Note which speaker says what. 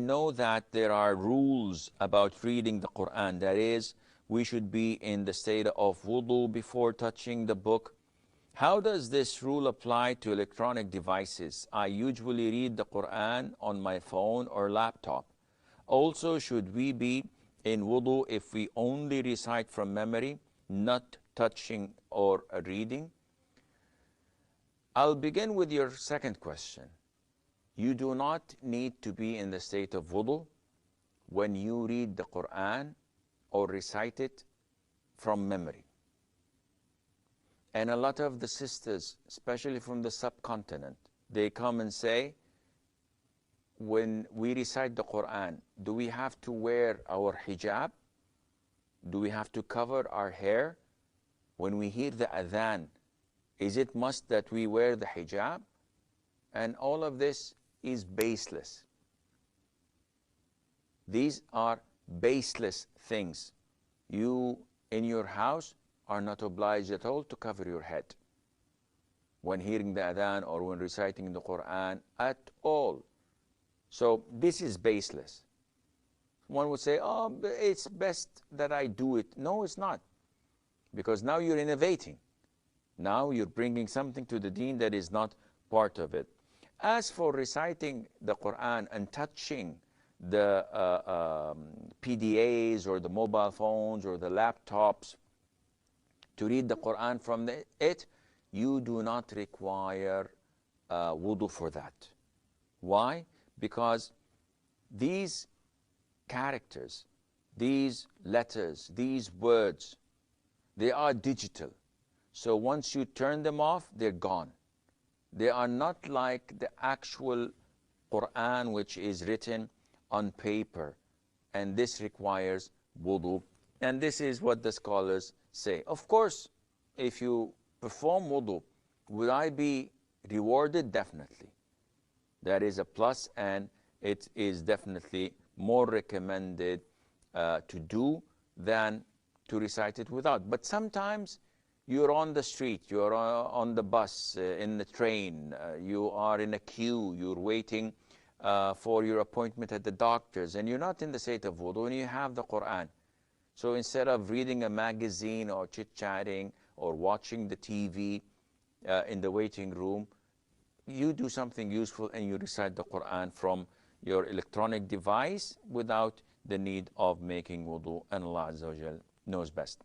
Speaker 1: know that there are rules about reading the Quran. That is, we should be in the state of wudu before touching the book. How does this rule apply to electronic devices? I usually read the Quran on my phone or laptop. Also, should we be in wudu if we only recite from memory, not touching or reading? I'll begin with your second question. You do not need to be in the state of wudu when you read the Quran or recite it from memory. And a lot of the sisters, especially from the subcontinent, they come and say, when we recite the Quran, do we have to wear our hijab? Do we have to cover our hair? When we hear the adhan, is it must that we wear the hijab? And all of this is baseless. These are baseless things. You, in your house, are not obliged at all to cover your head when hearing the adhan or when reciting the Quran at all. So this is baseless. One would say, oh, it's best that I do it. No, it's not. Because now you're innovating. Now you're bringing something to the deen that is not part of it. As for reciting the Quran and touching the PDAs or the mobile phones or the laptops to read the Quran from it, you do not require wudu for that. Why? Because these characters, these letters, these words, they are digital. So once you turn them off, they're gone. They are not like the actual Quran, which is written on paper. And this requires wudu. And this is what the scholars say. Of course, if you perform wudu, would I be rewarded? Definitely. That is a plus, and it is definitely more recommended to do than to recite it without. But sometimes you're on the street, you're on the bus, in the train, you are in a queue, you're waiting for your appointment at the doctor's, and you're not in the state of wudu, and you have the Quran. So instead of reading a magazine or chit-chatting or watching the TV in the waiting room, you do something useful and you recite the Quran from your electronic device without the need of making wudu, and Allah Azza wa Jal knows best.